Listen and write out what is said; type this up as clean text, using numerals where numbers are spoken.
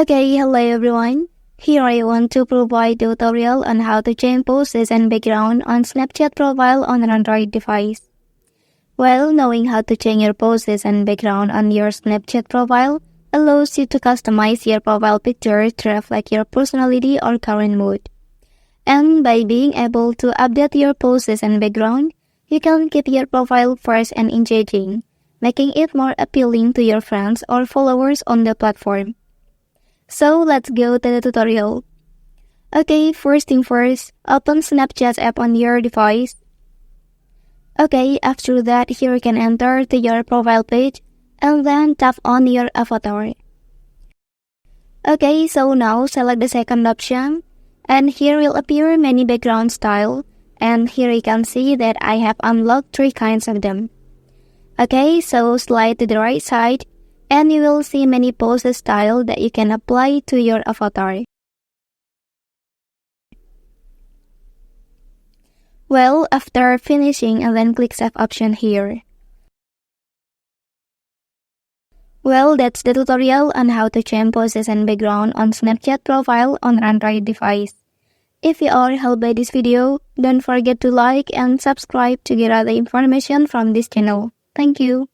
Okay, hello everyone. Here I want to provide a tutorial on how to change poses and background on Snapchat profile on an Android device. Well, knowing how to change your poses and background on your Snapchat profile allows you to customize your profile picture to reflect your personality or current mood. And by being able to update your poses and background, you can keep your profile fresh and engaging, making it more appealing to your friends or followers on the platform. So let's go to the tutorial. Okay, first thing first, open Snapchat app on your device. Okay, after that, here you can enter to your profile page and then tap on your avatar. Okay, so now select the second option and here will appear many background style, and here you can see that I have unlocked 3 kinds of them. Okay, so slide to the right side and you will see many poses style that you can apply to your avatar. Well, after finishing and then click save option here. Well, that's the tutorial on how to change poses and background on Snapchat profile on Android device. If you are helped by this video, don't forget to like and subscribe to get other information from this channel. Thank you.